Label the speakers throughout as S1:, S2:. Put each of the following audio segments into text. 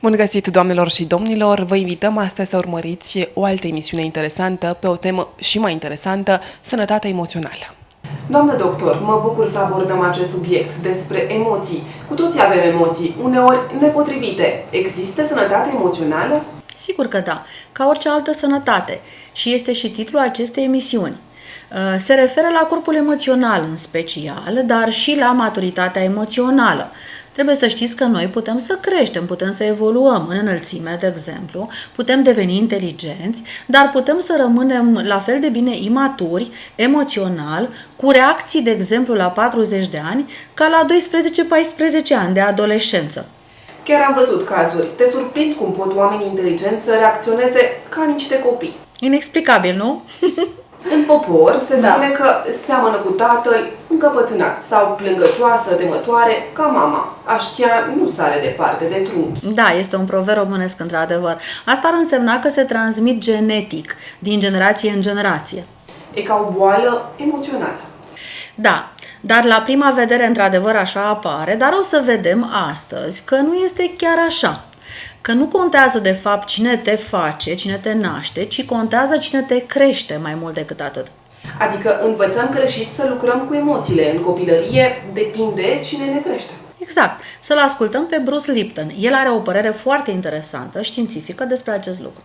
S1: Bun găsit, doamnelor și domnilor! Vă invităm astăzi să urmăriți o altă emisiune interesantă pe o temă și mai interesantă, sănătatea emoțională. Doamnă doctor, mă bucur să abordăm acest subiect despre emoții. Cu toții avem emoții, uneori nepotrivite. Există sănătate emoțională?
S2: Sigur că da, ca orice altă sănătate. Și este și titlul acestei emisiuni. Se referă la corpul emoțional în special, dar și la maturitatea emoțională. Trebuie să știți că noi putem să creștem, putem să evoluăm în înălțime, de exemplu, putem deveni inteligenți, dar putem să rămânem la fel de bine imaturi, emoțional, cu reacții, de exemplu, la 40 de ani, ca la 12-14 ani de adolescență.
S1: Chiar am văzut cazuri. Te surprind cum pot oamenii inteligenți să reacționeze ca niște copii.
S2: Inexplicabil, nu?
S1: În popor se spune că seamănă cu tatăl încăpățânat sau plângăcioasă, temătoare, ca mama. Aștia nu sare departe de trunchi.
S2: Da, este un proverb românesc într-adevăr. Asta ar însemna că se transmit genetic, din generație în generație.
S1: E ca o boală emoțională.
S2: Da, dar la prima vedere într-adevăr așa apare, dar o să vedem astăzi că nu este chiar așa. Că nu contează de fapt cine te face, cine te naște, ci contează cine te crește mai mult decât atât.
S1: Adică învățăm greșit să lucrăm cu emoțiile. În copilărie depinde cine ne crește.
S2: Exact. Să-l ascultăm pe Bruce Lipton. El are o părere foarte interesantă, științifică, despre acest lucru.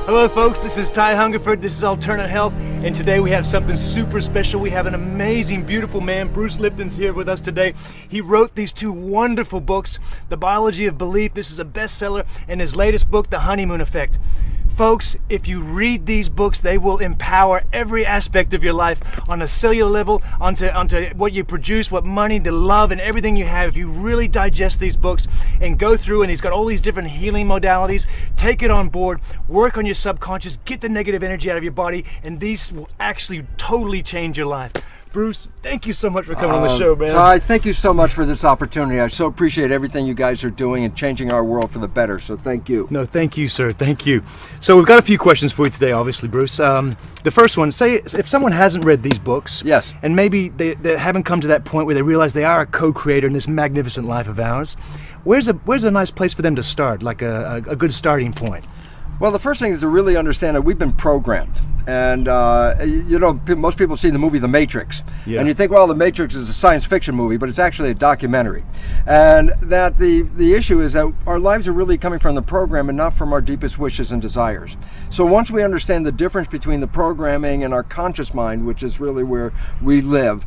S3: Hello folks, this is Ty Hungerford, this is Alternate Health, and today we have something super special. We have an amazing, beautiful man, Bruce Lipton's here with us today. He wrote these two wonderful books, The Biology of Belief, this is a bestseller, and his latest book, The Honeymoon Effect. Folks, if you read these books, they will empower every aspect of your life on a cellular level, onto what you produce, what money, the love, and everything you have. If you really digest these books and go through, and he's got all these different healing modalities, take it on board, work on your subconscious, get the negative energy out of your body, and these will actually totally change your life. Bruce, thank you so much for coming on the show, man.
S4: Ty, thank you so much for this opportunity. I so appreciate everything you guys are doing and changing our world for the better, so thank you.
S3: No, thank you, sir. Thank you. So we've got a few questions for you today, obviously, Bruce. The first one, say if someone hasn't read these books,
S4: yes,
S3: and maybe they haven't come to that point where they realize they are a co-creator in this magnificent life of ours, where's a nice place for them to start, like a good starting point?
S4: Well, the first thing is to really understand that we've been programmed. And, most people see the movie The Matrix. Yeah. And you think, well, The Matrix is a science fiction movie, but it's actually a documentary. And that the issue is that our lives are really coming from the program and not from our deepest wishes and desires. So once we understand the difference between the programming and our conscious mind, which is really where we live,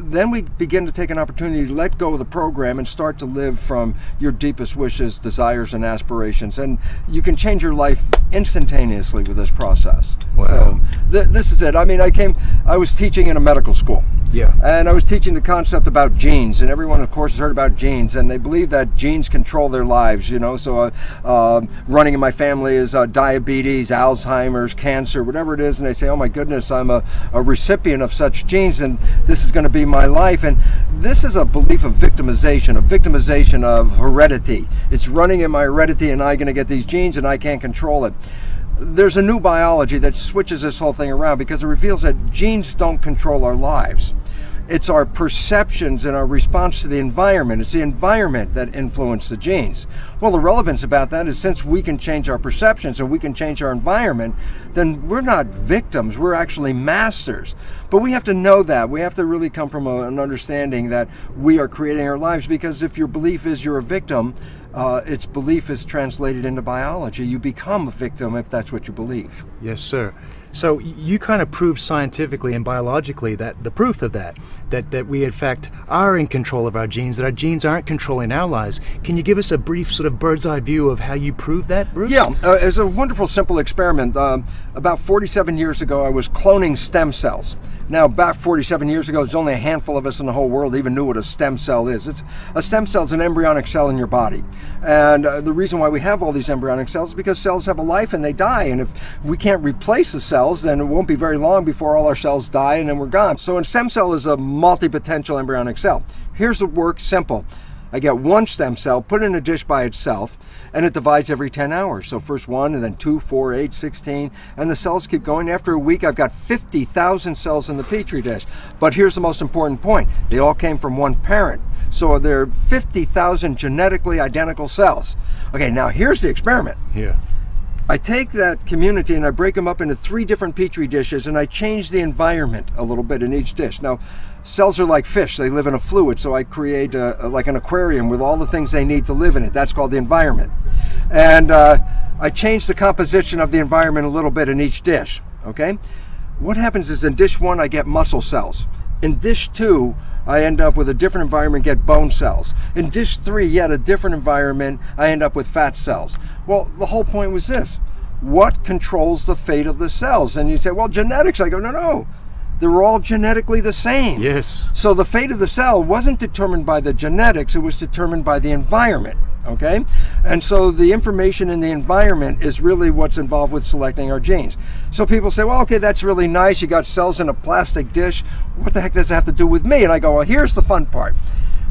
S4: then we begin to take an opportunity to let go of the program and start to live from your deepest wishes, desires, and aspirations. And you can change your life instantaneously with this process.
S3: Wow.
S4: So this is it. I mean, I was teaching in a medical school.
S3: Yeah.
S4: And I was teaching the concept about genes, and everyone, of course, has heard about genes, and they believe that genes control their lives, So running in my family is diabetes, Alzheimer's, cancer, whatever it is, and they say, oh my goodness, I'm a recipient of such genes, and this is going to be my life. And this is a belief of victimization of heredity. It's running in my heredity, and I'm going to get these genes, and I can't control it. There's a new biology that switches this whole thing around because it reveals that genes don't control our lives. It's our perceptions and our response to the environment. It's the environment that influences the genes. Well, the relevance about that is since we can change our perceptions and we can change our environment, then we're not victims, we're actually masters. But we have to know that. We have to really come from an understanding that we are creating our lives, because if your belief is you're a victim, its belief is translated into biology. You become a victim if that's what you believe.
S3: Yes, sir. So you kind of proved scientifically and biologically that the proof of that we in fact are in control of our genes, that our genes aren't controlling our lives. Can you give us a brief sort of bird's eye view of how you proved that, Bruce?
S4: Yeah, it's a wonderful, simple experiment. About 47 years ago, I was cloning stem cells. Now, about 47 years ago, there's only a handful of us in the whole world even knew what a stem cell is. A stem cell is an embryonic cell in your body. And the reason why we have all these embryonic cells is because cells have a life and they die. And if we can't replace the cells, then it won't be very long before all our cells die and then we're gone. So a stem cell is a multi-potential embryonic cell. Here's the work, simple. I get one stem cell, put it in a dish by itself, and it divides every 10 hours. So first 1, and then 2, 4, 8, 16, and the cells keep going. After a week, I've got 50,000 cells in the Petri dish. But here's the most important point. They all came from one parent. So there are 50,000 genetically identical cells. Okay, now here's the experiment.
S3: Yeah.
S4: I take that community and I break them up into 3 different Petri dishes, and I change the environment a little bit in each dish. Now, cells are like fish. They live in a fluid, so I create like an aquarium with all the things they need to live in it. That's called the environment. And I change the composition of the environment a little bit in each dish, okay? What happens is in dish 1, I get muscle cells. In dish 2, I end up with a different environment, get bone cells. In dish 3, yet a different environment, I end up with fat cells. Well, the whole point was this. What controls the fate of the cells? And you say, well, genetics. I go, no. They're all genetically the same.
S3: Yes.
S4: So the fate of the cell wasn't determined by the genetics, it was determined by the environment, okay? And so the information in the environment is really what's involved with selecting our genes. So people say, well, okay, that's really nice. You got cells in a plastic dish. What the heck does that have to do with me? And I go, well, here's the fun part.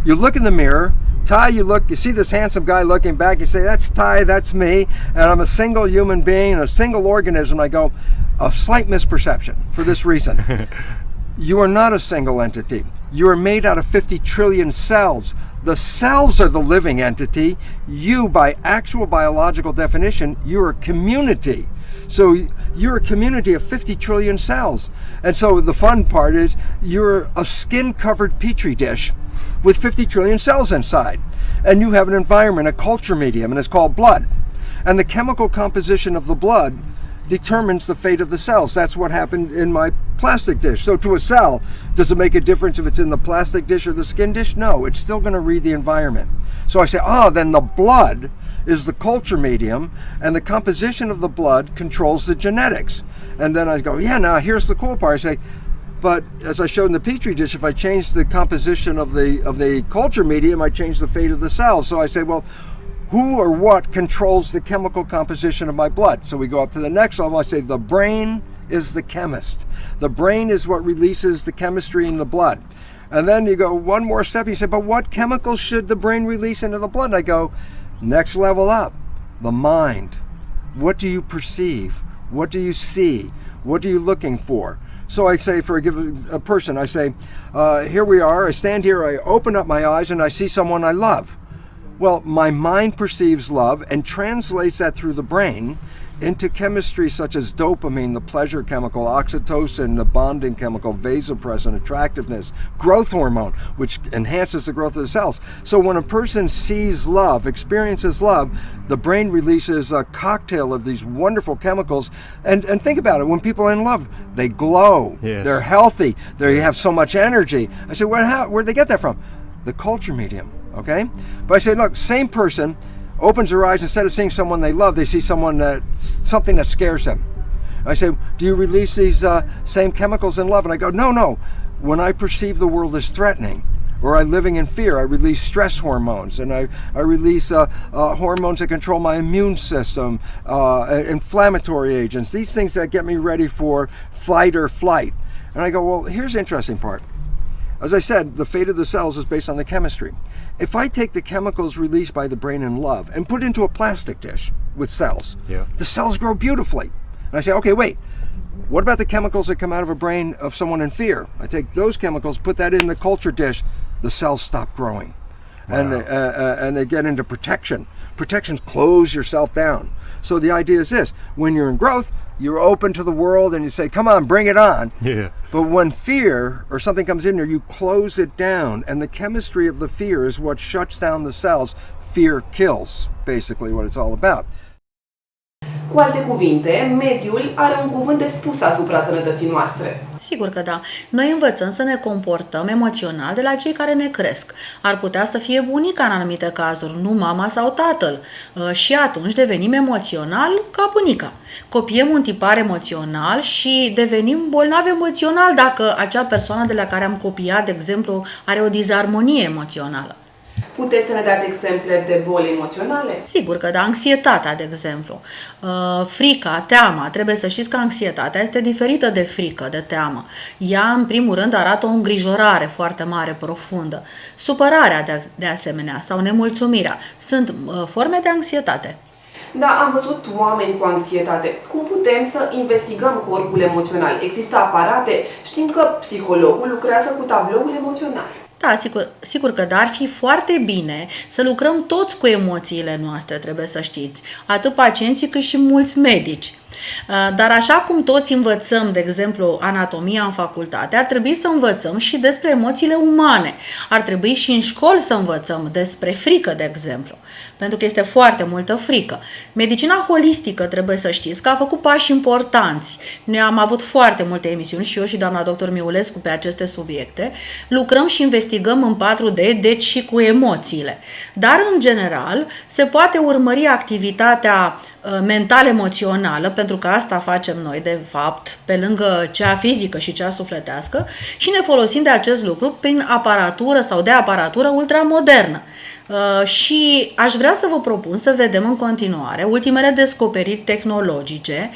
S4: You look in the mirror, Ty, you see this handsome guy looking back, you say, that's Ty, that's me, and I'm a single human being, a single organism. I go, a slight misperception for this reason. You are not a single entity. You are made out of 50 trillion cells. The cells are the living entity. You, by actual biological definition, you're a community. So you're a community of 50 trillion cells. And so the fun part is you're a skin-covered petri dish with 50 trillion cells inside. And you have an environment, a culture medium, and it's called blood. And the chemical composition of the blood determines the fate of the cells. That's what happened in my plastic dish. So to a cell, does it make a difference if it's in the plastic dish or the skin dish? No, it's still going to read the environment. So I say, then the blood is the culture medium, and the composition of the blood controls the genetics. And then I go, now here's the cool part. I say, but as I showed in the Petri dish, if I change the composition of the culture medium, I change the fate of the cells. So I say, well, who or what controls the chemical composition of my blood? So we go up to the next level. I say the brain is the chemist. The brain is what releases the chemistry in the blood. And then you go one more step. You say, but what chemicals should the brain release into the blood? And I go, next level up, the mind. What do you perceive? What do you see? What are you looking for? So I say, for a person, I say, here we are. I stand here. I open up my eyes and I see someone I love. Well, my mind perceives love and translates that through the brain into chemistry such as dopamine, the pleasure chemical, oxytocin, the bonding chemical, vasopressin, attractiveness, growth hormone, which enhances the growth of the cells. So when a person sees love, experiences love, the brain releases a cocktail of these wonderful chemicals. And think about it, when people are in love, they glow,
S3: yes.
S4: They're healthy, they have so much energy. I said, where'd they get that from? The culture medium. Okay? But I say, look, same person opens their eyes, instead of seeing someone they love, they see something that scares them. I say, do you release these same chemicals in love? And I go, no. When I perceive the world as threatening, or I'm living in fear, I release stress hormones, and I release hormones that control my immune system, inflammatory agents, these things that get me ready for fight or flight. And I go, well, here's the interesting part. As I said, the fate of the cells is based on the chemistry. If I take the chemicals released by the brain in love and put it into a plastic dish with cells, the cells grow beautifully. And I say, okay, wait, what about the chemicals that come out of a brain of someone in fear? I take those chemicals, put that in the culture dish, the cells stop growing. Wow. And they get into protection. Protections close yourself down. So the idea is this, when you're in growth, you're open to the world and you say, come on, bring it on.
S3: Yeah.
S4: But when fear or something comes in there, you close it down. And the chemistry of the fear is what shuts down the cells. Fear kills, basically what it's all about.
S1: Cu alte cuvinte, mediul are un cuvânt de spus asupra sănătății noastre.
S2: Sigur că da. Noi învățăm să ne comportăm emoțional de la cei care ne cresc. Ar putea să fie bunica în anumite cazuri, nu mama sau tatăl. Și atunci devenim emoțional ca bunica. Copiem un tipar emoțional și devenim bolnavi emoțional dacă acea persoană de la care am copiat, de exemplu, are o dizarmonie emoțională.
S1: Puteți să ne dați exemple de boli emoționale?
S2: Sigur că da, anxietatea, de exemplu. Frica, teama, trebuie să știți că anxietatea este diferită de frică, de teamă. Ea, în primul rând, arată o îngrijorare foarte mare, profundă. Supărarea, de asemenea, sau nemulțumirea, sunt forme de anxietate.
S1: Da, am văzut oameni cu anxietate. Cum putem să investigăm corpul emoțional? Există aparate? Știm că psihologul lucrează cu tabloul emoțional.
S2: Da, sigur că da, ar fi foarte bine să lucrăm toți cu emoțiile noastre, trebuie să știți, atât pacienții cât și mulți medici. Dar așa cum toți învățăm, de exemplu, anatomia în facultate, ar trebui să învățăm și despre emoțiile umane. Ar trebui și în școli să învățăm despre frică, de exemplu, pentru că este foarte multă frică. Medicina holistică, trebuie să știți, că a făcut pași importanți. Noi am avut foarte multe emisiuni și eu și doamna doctor Miulescu pe aceste subiecte. Lucrăm și investigăm în 4D, deci și cu emoțiile. Dar, în general, se poate urmări activitatea mental-emoțională, pentru că asta facem noi, de fapt, pe lângă cea fizică și cea sufletească, și ne folosim de acest lucru prin aparatură sau de aparatură ultramodernă. Și aș vrea să vă propun să vedem în continuare ultimele descoperiri tehnologice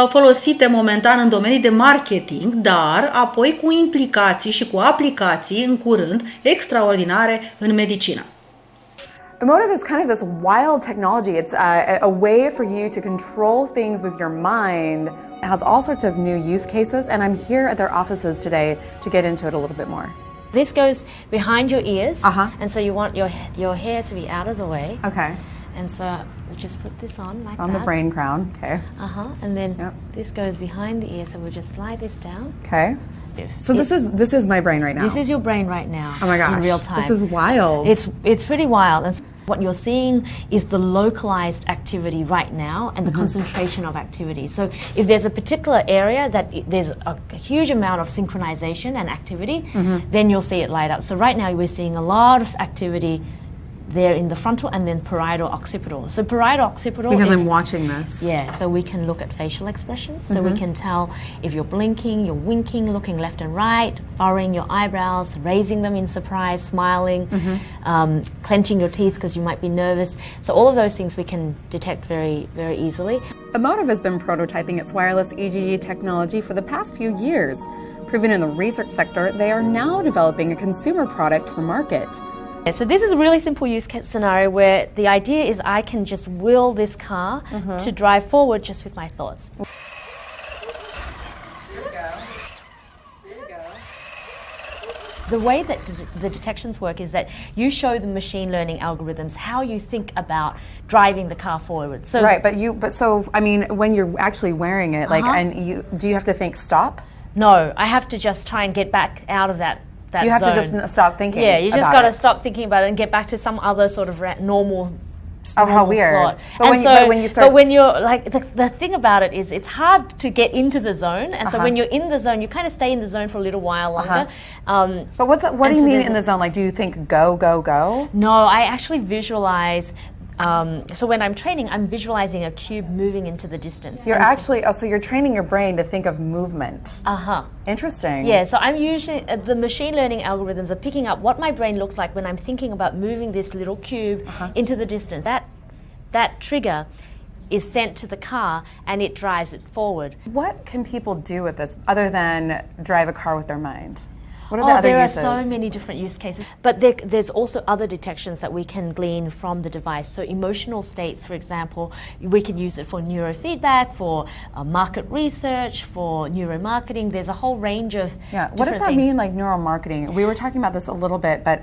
S2: folosite momentan în domenii de marketing, dar apoi cu implicații și cu aplicații în curând extraordinare în medicină.
S5: Emotive is kind of this wild technology. It's a way for you to control things with your mind. It has all sorts of new use cases, and I'm here at their offices today to get into it a little bit more.
S6: This goes behind your ears, and so you want your hair to be out of the way.
S5: Okay.
S6: And so we just put this on like
S5: on
S6: that.
S5: The brain crown. Okay.
S6: And then this goes behind the ear, so we'll just slide this down.
S5: Okay. So this is my brain right now.
S6: This is your brain right now.
S5: Oh my gosh.
S6: In real time.
S5: This is wild.
S6: It's pretty wild. And what you're seeing is the localized activity right now and the concentration of activity. So if there's a particular area that there's a huge amount of synchronization and activity, then you'll see it light up. So right now we're seeing a lot of activity there in the frontal and then parietal occipital. So parietal occipital
S5: because I'm watching this.
S6: Yeah, so we can look at facial expressions. So we can tell if you're blinking, you're winking, looking left and right, furrowing your eyebrows, raising them in surprise, smiling, clenching your teeth because you might be nervous. So all of those things we can detect very, very easily.
S5: Emotive has been prototyping its wireless EEG technology for the past few years. Proven in the research sector, they are now developing a consumer product for market.
S6: So this is a really simple use case scenario where the idea is I can just will this car to drive forward just with my thoughts.
S5: There you go. There you go.
S6: The way that the detections work is that you show the machine learning algorithms how you think about driving the car forward. So
S5: right, so I mean, when you're actually wearing it, like, and do you have to think stop?
S6: No, I have to just try and get back out of that.
S5: You have to just stop thinking.
S6: Yeah, you just got to stop thinking about it and get back to some other sort of normal.
S5: Oh, how weird!
S6: Slot.
S5: But when you start,
S6: but when you're like the thing about it is it's hard to get into the zone, and so when you're in the zone, you kind of stay in the zone for a little while longer.
S5: But what do you mean in the zone? Like, do you think go, go, go?
S6: No, I actually visualize. So when I'm training, I'm visualizing a cube moving into the distance.
S5: You're actually, so you're training your brain to think of movement. Interesting.
S6: Yeah, so I'm usually, the machine learning algorithms are picking up what my brain looks like when I'm thinking about moving this little cube into the distance. That trigger is sent to the car and it drives it forward.
S5: What can people do with this other than drive a car with their mind? What are the other uses?
S6: There are so many different use cases, but there's also other detections that we can glean from the device. So emotional states, for example, we can use it for neurofeedback, for market research, for neuromarketing. There's a whole range of
S5: what does that mean, like neuromarketing? We were talking about this a little bit, but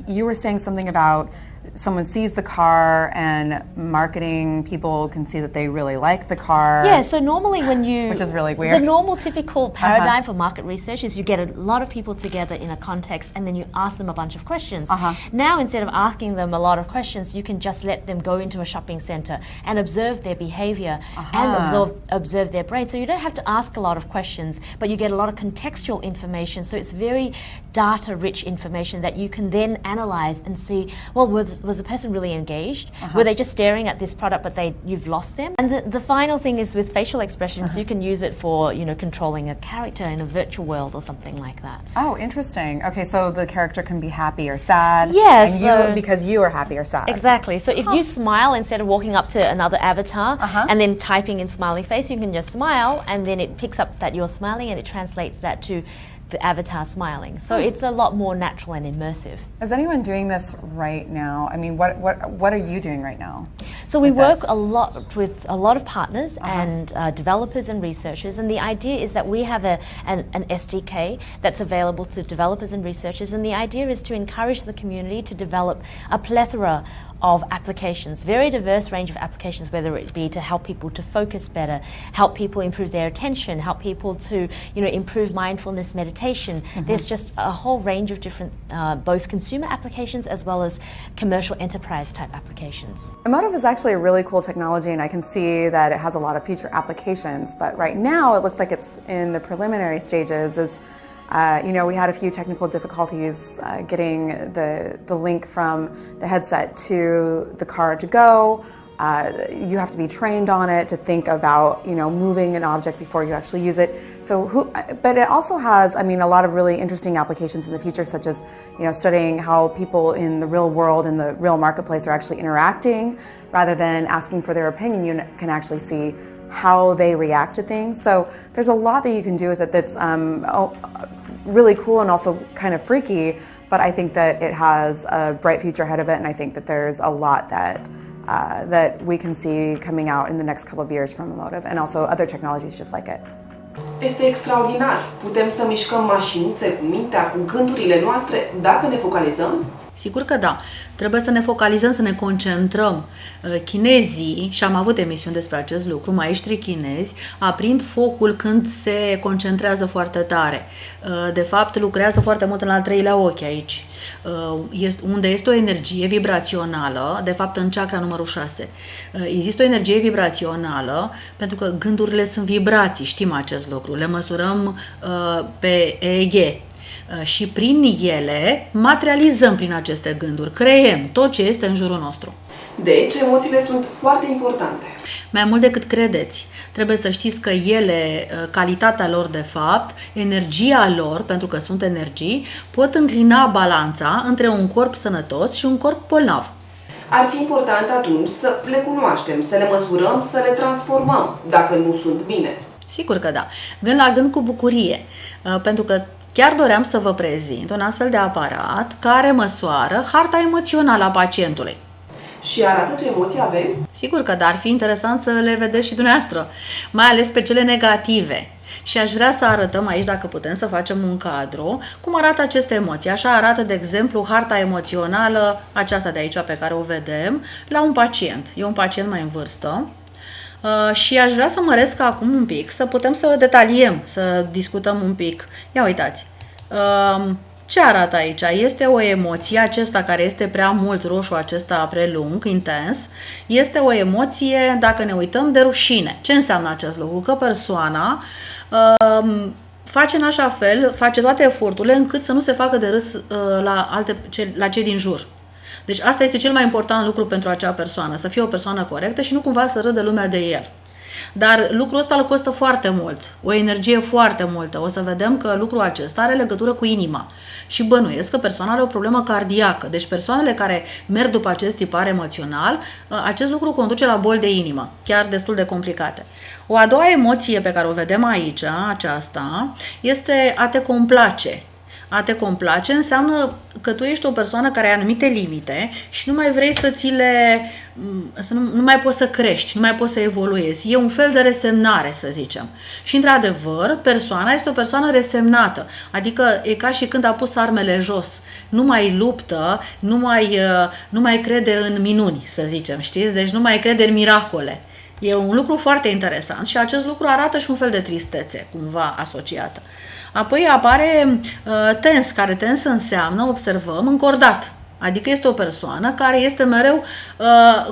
S5: you were saying something about someone sees the car and marketing people can see that they really like the car.
S6: Yeah, so normally when you...
S5: Which is really weird.
S6: The normal typical paradigm for market research is you get a lot of people together in a context and then you ask them a bunch of questions. Now, instead of asking them a lot of questions, you can just let them go into a shopping center and observe their behavior and observe their brain. So you don't have to ask a lot of questions, but you get a lot of contextual information. So it's very data-rich information that you can then analyze and see, well, was the person really engaged? Were they just staring at this product but you've lost them? And the final thing is with facial expressions, you can use it for, controlling a character in a virtual world or something like that.
S5: Oh, interesting. Okay, so the character can be happy or sad.
S6: Yes.
S5: And because you are happy or sad.
S6: Exactly. So if you smile instead of walking up to another avatar and then typing in smiley face, you can just smile and then it picks up that you're smiling and it translates that to the avatar smiling. So it's a lot more natural and immersive.
S5: Is anyone doing this right now? I mean, what are you doing right now?
S6: So we work a lot with a lot of partners and developers and researchers, and the idea is that we have an SDK that's available to developers and researchers, and the idea is to encourage the community to develop a plethora of applications, very diverse range of applications, whether it be to help people to focus better, help people improve their attention, help people to improve mindfulness meditation. There's just a whole range of different both consumer applications as well as commercial enterprise type applications.
S5: Emotive is actually a really cool technology, and I can see that it has a lot of future applications, but right now it looks like it's in the preliminary stages. We had a few technical difficulties getting the link from the headset to the car to go. You have to be trained on it to think about, moving an object before you actually use it. But it also has, a lot of really interesting applications in the future, such as, studying how people in the real world, in the real marketplace, are actually interacting. Rather than asking for their opinion, you can actually see how they react to things. So there's a lot that you can do with it that's really cool and also kind of freaky, but I think that it has a bright future ahead of it, and I think that there's a lot that we can see coming out in the next couple of years from Emotive, and also other technologies just like it.
S1: Este extraordinar. Putem să mișcăm mașinuțe cu mintea, cu gândurile noastre, dacă ne focalizăm?
S2: Sigur că da. Trebuie să ne focalizăm, să ne concentrăm. Chinezii, și am avut emisiuni despre acest lucru, maestrii chinezi, aprind focul când se concentrează foarte tare. De fapt, lucrează foarte mult în al treilea ochi aici, unde este o energie vibrațională, de fapt în chakra numărul 6. Există o energie vibrațională, pentru că gândurile sunt vibrații, știm acest lucru, le măsurăm pe EEG. Și prin ele materializăm prin aceste gânduri, creăm tot ce este în jurul nostru.
S1: Deci, emoțiile sunt foarte importante.
S2: Mai mult decât credeți. Trebuie să știți că ele, calitatea lor de fapt, energia lor, pentru că sunt energii, pot înclina balanța între un corp sănătos și un corp bolnav.
S1: Ar fi important atunci să le cunoaștem, să le măsurăm, să le transformăm, dacă nu sunt bine.
S2: Sigur că da. Gând la gând cu bucurie, pentru că chiar doream să vă prezint un astfel de aparat care măsoară harta emoțională a pacientului.
S1: Și arată ce emoții avem?
S2: Sigur că da, ar fi interesant să le vedeți și dumneavoastră, mai ales pe cele negative. Și aș vrea să arătăm aici, dacă putem să facem un cadru, cum arată aceste emoții. Așa arată, de exemplu, harta emoțională, aceasta de aici pe care o vedem, la un pacient. E un pacient mai în vârstă. Și aș vrea să măresc acum un pic, să putem să detaliem, să discutăm un pic. Ia uitați, ce arată aici? Este o emoție, acesta care este prea mult roșu, acesta prelung, intens, este o emoție, dacă ne uităm, de rușine. Ce înseamnă acest lucru? Că persoana face în așa fel, face toate eforturile încât să nu se facă de râs la cei din jur. Deci asta este cel mai important lucru pentru acea persoană, să fie o persoană corectă și nu cumva să râdă lumea de el. Dar lucrul ăsta îl costă foarte mult, o energie foarte multă. O să vedem că lucrul acesta are legătură cu inima. Și bănuiesc că persoana are o problemă cardiacă. Deci persoanele care merg după acest tipar emoțional, acest lucru conduce la boli de inimă, chiar destul de complicate. O a doua emoție pe care o vedem aici, aceasta, este a te complace. A te complace înseamnă că tu ești o persoană care are anumite limite și nu mai vrei nu mai poți să crești, nu mai poți să evoluezi. E un fel de resemnare, să zicem. Și într-adevăr, persoana este o persoană resemnată, adică e ca și când a pus armele jos, nu mai luptă, nu mai crede în minuni, să zicem, știți? Deci nu mai crede în miracole. E un lucru foarte interesant și acest lucru arată și un fel de tristețe, cumva asociată. Apoi apare tens, care tens înseamnă, observăm, încordat. Adică este o persoană care este mereu,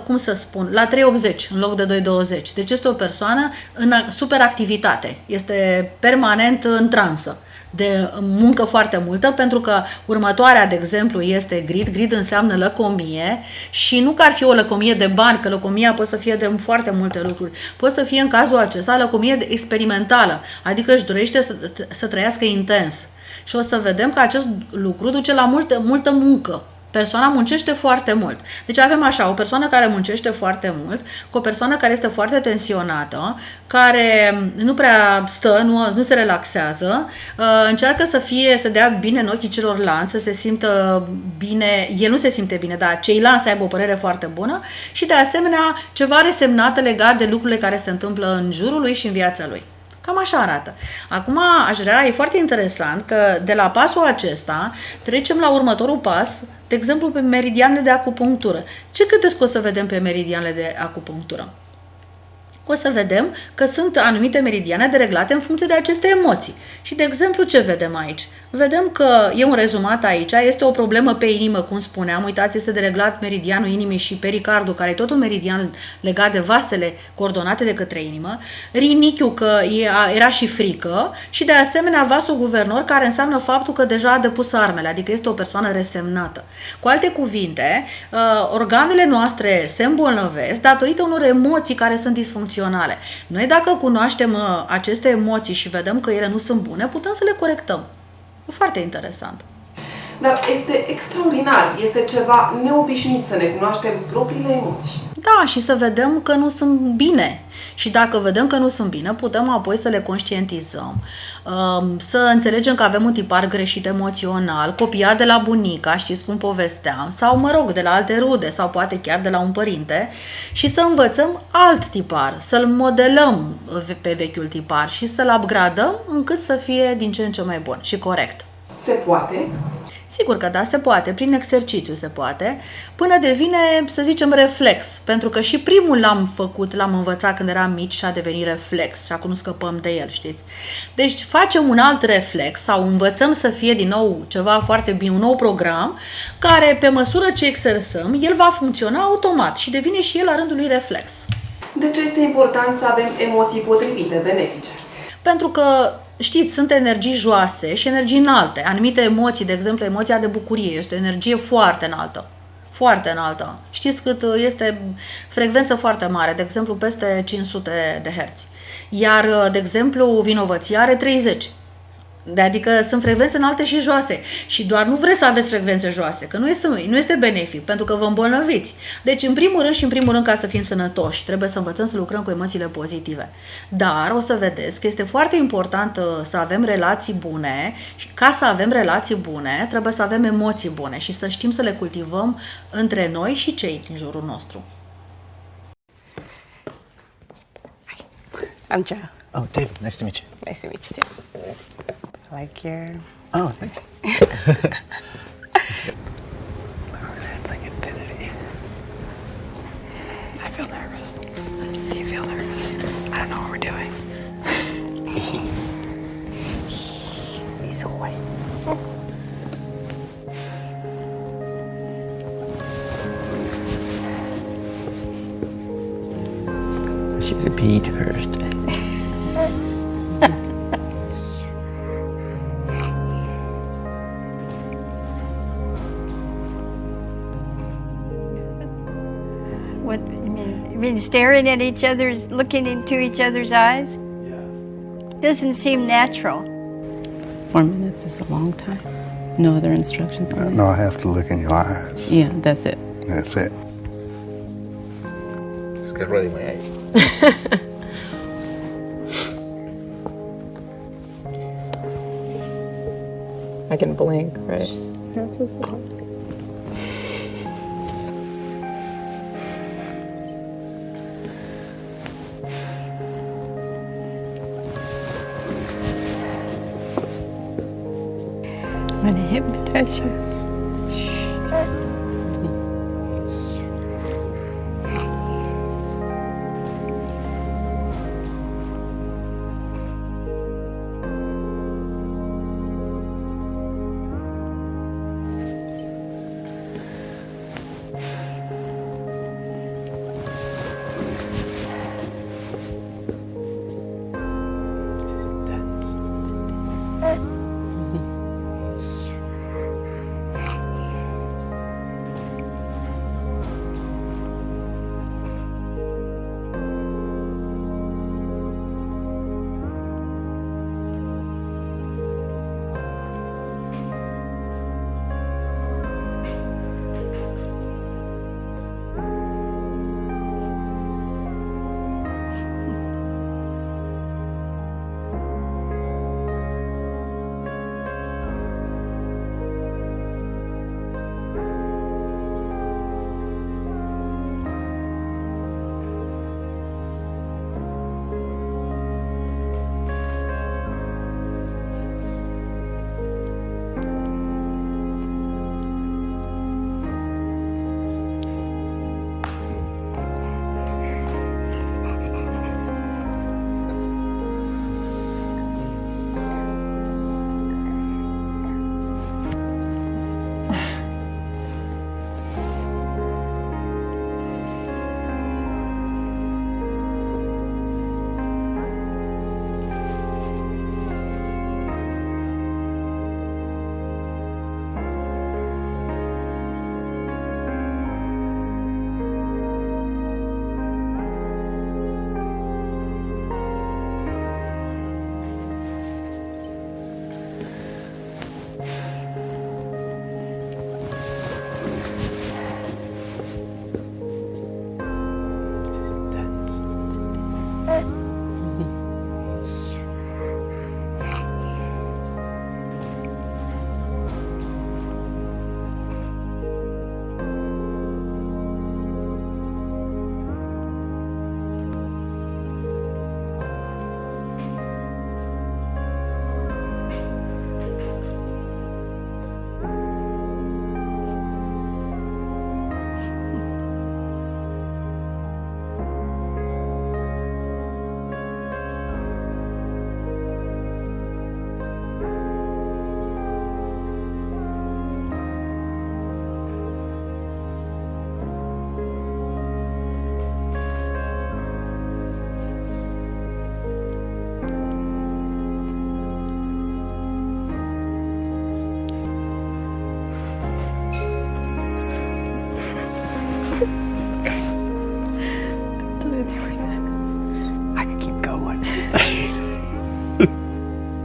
S2: cum să spun, la 380 în loc de 220. Deci este o persoană în superactivitate, este permanent în transă de muncă foarte multă, pentru că următoarea, de exemplu, este grid. Grid înseamnă lăcomie și nu că ar fi o lăcomie de bani, că lăcomia poate să fie de foarte multe lucruri. Poate să fie în cazul acesta lăcomie experimentală, adică își dorește să trăiască intens. Și o să vedem că acest lucru duce la multă muncă. Persoana muncește foarte mult. Deci avem așa, o persoană care muncește foarte mult, cu o persoană care este foarte tensionată, care nu prea stă, nu se relaxează, încearcă să dea bine în ochii celorlalți, să se simtă bine, el nu se simte bine, dar ceilalți să aibă o părere foarte bună și de asemenea ceva resemnată legat de lucrurile care se întâmplă în jurul lui și în viața lui. Cam așa arată. Acum e foarte interesant că de la pasul acesta trecem la următorul pas, de exemplu pe meridianele de acupunctură. Ce credeți că o să vedem pe meridianele de acupunctură? O să vedem că sunt anumite meridiane dereglate în funcție de aceste emoții. Și de exemplu ce vedem aici? Vedem că e un rezumat aici, este o problemă pe inimă, cum spuneam, uitați, este dereglat meridianul inimii și pericardul, care e tot un meridian legat de vasele coordonate de către inimă, rinichiul, că era și frică, și de asemenea vasul guvernor, care înseamnă faptul că deja a depus armele, adică este o persoană resemnată. Cu alte cuvinte, organele noastre se îmbolnăvesc datorită unor emoții care sunt disfuncționale. Noi, dacă cunoaștem aceste emoții și vedem că ele nu sunt bune, putem să le corectăm. E foarte interesant.
S1: Dar este extraordinar, este ceva neobișnuit să ne cunoaștem propriile emoții.
S2: Da, și să vedem că nu sunt bine. Și dacă vedem că nu sunt bine, putem apoi să le conștientizăm, să înțelegem că avem un tipar greșit emoțional, copiat de la bunica, știți cum povesteam, sau mă rog, de la alte rude, sau poate chiar de la un părinte, și să învățăm alt tipar, să-l modelăm pe vechiul tipar și să-l upgradăm încât să fie din ce în ce mai bun și corect.
S1: Se poate?
S2: Sigur că da, se poate, prin exercițiu se poate, până devine, să zicem, reflex, pentru că și primul l-am învățat când eram mici și a devenit reflex și acum nu scăpăm de el, știți? Deci facem un alt reflex sau învățăm să fie din nou ceva foarte bine, un nou program, care pe măsură ce exersăm, el va funcționa automat și devine și el la rândul lui reflex.
S1: De ce este important să avem emoții potrivite, benefice?
S2: Pentru că, știți, sunt energii joase și energii înalte. Anumite emoții, de exemplu, emoția de bucurie, este o energie foarte înaltă. Foarte înaltă. Știți cât este frecvență foarte mare, de exemplu, peste 500 de herți. Iar, de exemplu, vinovăția are 30. Adică sunt frecvențe înalte și joase. Și doar nu vreți să aveți frecvențe joase, că nu este benefic, pentru că vă îmbolnăviți. Deci, în primul rând, ca să fim sănătoși, trebuie să învățăm să lucrăm cu emoțiile pozitive. Dar o să vedeți că este foarte important să avem relații bune și ca să avem relații bune, trebuie să avem emoții bune și să știm să le cultivăm între noi și cei din jurul nostru.
S7: I'm Joe.
S3: Oh, David, nice to meet you.
S7: Nice to meet you too. I like your...
S3: Oh, thank you.
S7: It's like infinity. I feel nervous. Do you feel nervous? I don't know what we're doing. He's so white.
S8: She was peed first.
S9: What you mean staring at each other's, looking into each other's eyes? Doesn't seem natural.
S10: 4 minutes is a long time. No other instructions on it?
S11: No, I have to look in your eyes.
S10: Yeah, that's it.
S11: That's it.
S8: Just get ready, my age.
S5: I can blink, right? That's just
S9: I'm going to hypnotize you.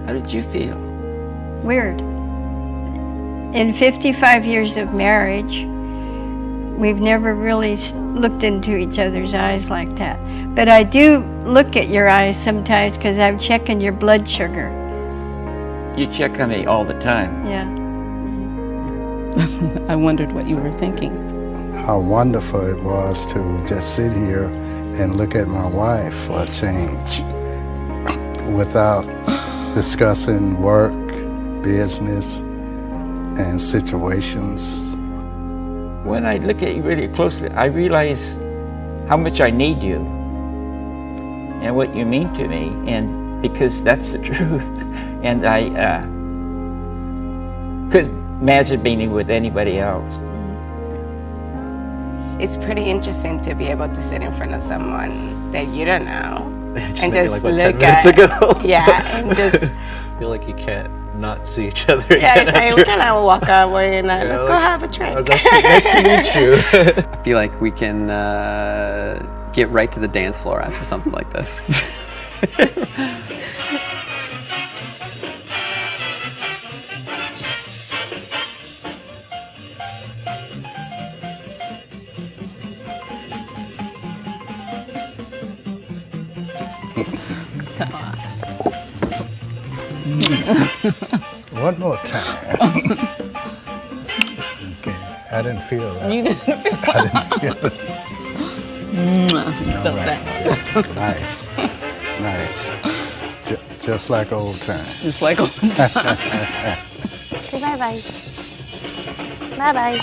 S8: How did you feel?
S9: Weird. In 55 years of marriage, we've never really looked into each other's eyes like that. But I do look at your eyes sometimes because I'm checking your blood sugar.
S8: You check on me all the time.
S9: Yeah.
S10: I wondered what you were thinking.
S11: How wonderful it was to just sit here and look at my wife for a change without discussing work, business, and situations.
S8: When I look at you really closely, I realize how much I need you and what you mean to me, and because that's the truth. And I couldn't imagine being with anybody else.
S12: It's pretty interesting to be able to sit in front of someone that you don't know
S13: and
S12: just
S13: like,
S12: look
S13: 10 minutes
S12: at
S13: ago.
S12: Yeah, and just
S13: feel like you can't not see each other.
S12: Yeah, it's like we can walk away and
S13: Yeah,
S12: let's
S13: like,
S12: go have a drink.
S13: Oh, that's nice to meet you.
S14: I feel like we can get right to the dance floor after something like this.
S11: One more time. Okay, I didn't feel that.
S10: You didn't feel
S11: I didn't feel it.
S10: Felt that.
S11: Nice, nice. Just like old times.
S10: Just like old times.
S15: Say bye-bye. Bye-bye.